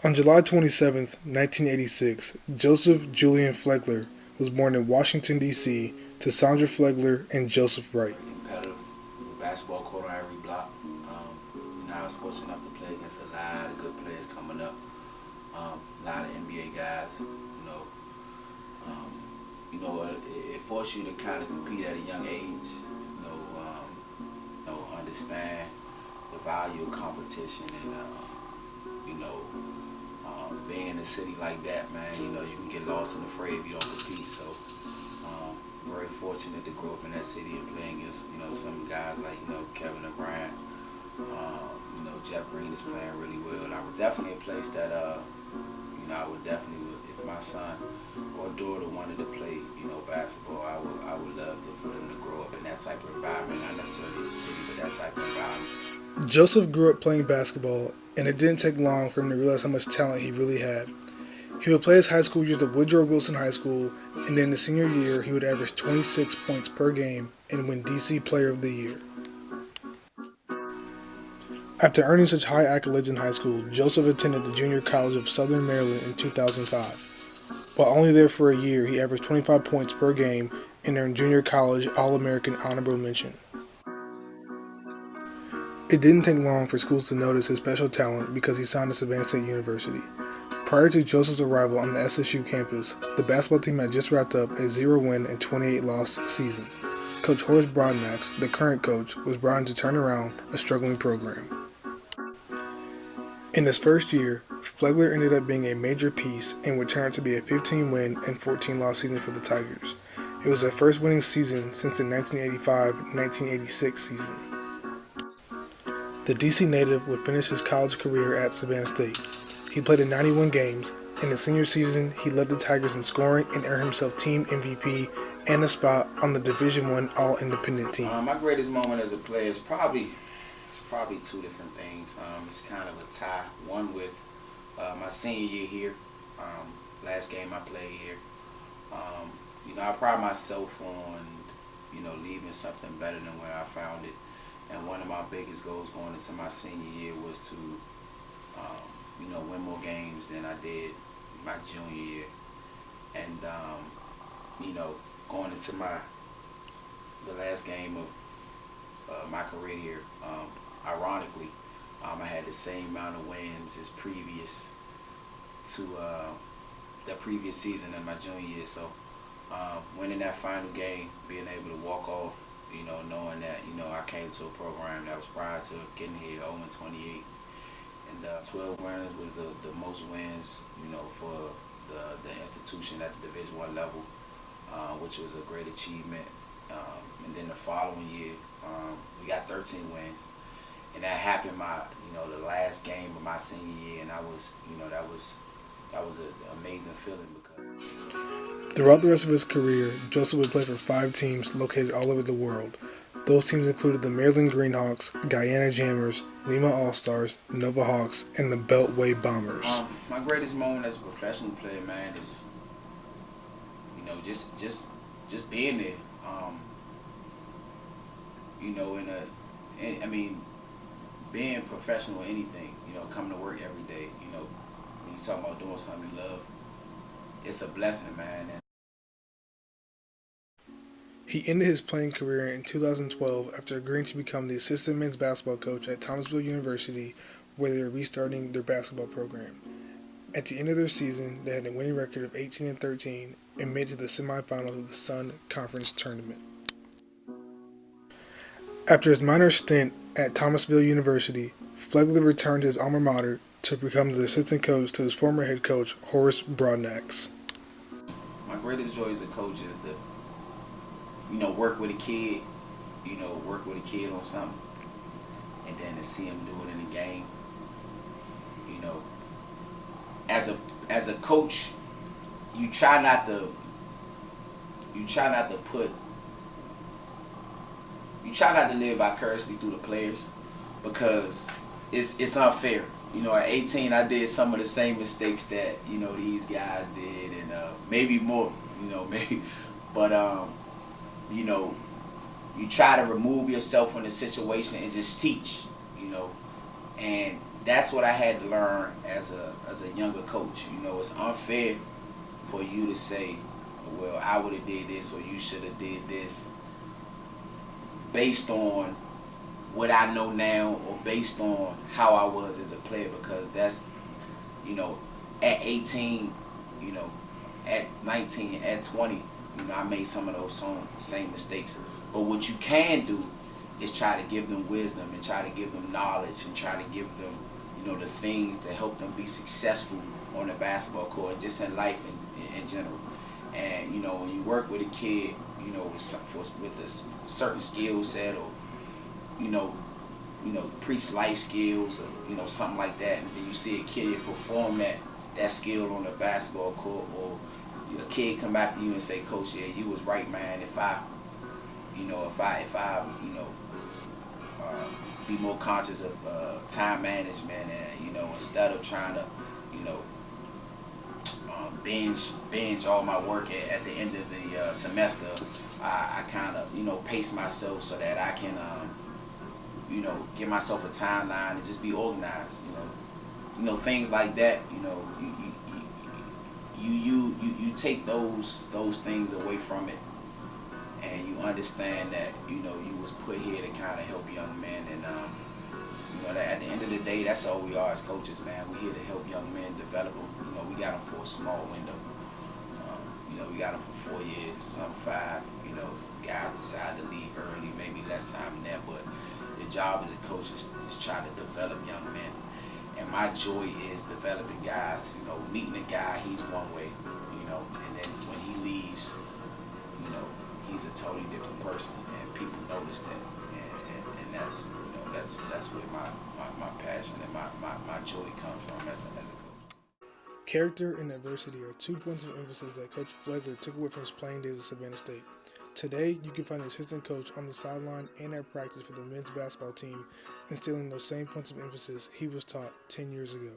On July 27, 1986, Joseph Julian Flegler was born in Washington, D.C. to Sandra Flegler and Joseph Wright. Competitive basketball court on every block. I was fortunate enough to play against a lot of good players coming up. A lot of NBA guys. It forced you to kind of compete at a young age. Understand the value of competition and being in a city like that, man. You can get lost and afraid if you don't compete. So, very fortunate to grow up in that city and play against some guys like Kevin Durant. Jeff Green is playing really well. I was definitely a place that I would definitely, if my son or daughter wanted to play basketball, I would love for them to grow up in that type of environment. Not necessarily the city, but that type of environment. Joseph grew up playing basketball, and it didn't take long for him to realize how much talent he really had. He would play his high school years at Woodrow Wilson High School, and then the senior year he would average 26 points per game and win DC Player of the Year. After earning such high accolades in high school, Joseph attended the Junior College of Southern Maryland in 2005. While only there for a year, he averaged 25 points per game and earned Junior College All-American Honorable Mention. It didn't take long for schools to notice his special talent because he signed to Savannah State University. Prior to Joseph's arrival on the SSU campus, the basketball team had just wrapped up a 0-win and 28-loss season. Coach Horace Broadnax, the current coach, was brought in to turn around a struggling program. In his first year, Flegler ended up being a major piece and would turn out to be a 15-win and 14-loss season for the Tigers. It was their first winning season since the 1985-1986 season. The DC native would finish his college career at Savannah State. He played in 91 games. In his senior season, he led the Tigers in scoring and earned himself team MVP and a spot on the Division I All-Independent team. My greatest moment as a player is probably two different things. It's kind of a tie. One with my senior year here, last game I played here. I pride myself on leaving something better than where I found it. And one of my biggest goals going into my senior year was to win more games than I did my junior year. And going into the last game of my career here, ironically, I had the same amount of wins as previous to the previous season in my junior year. So winning that final game, being able to walk off, knowing that I came to a program that was prior to getting here 0-28, and 12 wins was the most wins for the institution at the Division I level, which was a great achievement. And then the following year, we got 13 wins. And that happened the last game of my senior year, and that was an amazing feeling. Throughout the rest of his career, Joseph would play for 5 teams located all over the world. Those teams included the Maryland Greenhawks, Guyana Jammers, Lima All-Stars, Nova Hawks, and the Beltway Bombers. My greatest moment as a professional player, man, is just being there. Being professional in anything, coming to work every day, when you talk about doing something you love, it's a blessing, man. He ended his playing career in 2012 after agreeing to become the assistant men's basketball coach at Thomasville University, where they were restarting their basketball program. At the end of their season, they had a winning record of 18-13 and made it to the semifinals of the Sun Conference Tournament. After his minor stint at Thomasville University, Flegler returned to his alma mater to become the assistant coach to his former head coach, Horace Broadnax. My greatest joy as a coach is to, work with a kid, on something, and then to see him do it in a game. As a coach, you try not to live vicariously through the players, because it's unfair. At 18, I did some of the same mistakes that these guys did, and maybe more. Maybe, but you try to remove yourself from the situation and just teach. And that's what I had to learn as a younger coach. You know, it's unfair for you to say, well, I would have did this or you should have did this based on what I know now or based on how I was as a player, because that's, you know, at 18, you know, at 19, at 20, you know, I made some of those same mistakes. But what you can do is try to give them wisdom and try to give them knowledge and try to give them, you know, the things that help them be successful on the basketball court and just in life in general. And, you know, when you work with a kid, you know, with a certain skill set, or, you know, preach life skills, or, you know, something like that, and then you see a kid perform that skill on the basketball court, or a kid come back to you and say, Coach, yeah, you was right, man. If I be more conscious of time management, and, you know, instead of trying to, you know, binge all my work at the end of the semester, I kind of, you know, pace myself so that I can, you know, give myself a timeline and just be organized. You know, things like that. You know, you take those things away from it, and you understand that, you know, you was put here to kind of help young men, and you know, that at the end of the day, that's all we are as coaches, man. We're here to help young men develop them. You know, we got them for a small window. You know, we got them for 4 years, some 5. You know, if guys decide to leave early, maybe less time than that. But the job as a coach is try to develop young men. And my joy is developing guys. You know, meeting a guy, he's one way. You know, and then when he leaves, you know, he's a totally different person, and people notice that. And that's, you know, that's where my passion and my joy comes from as a coach. Character and adversity are 2 points of emphasis that Coach Flegler took away from his playing days at Savannah State. Today, you can find the assistant coach on the sideline and at practice for the men's basketball team, instilling those same points of emphasis he was taught 10 years ago.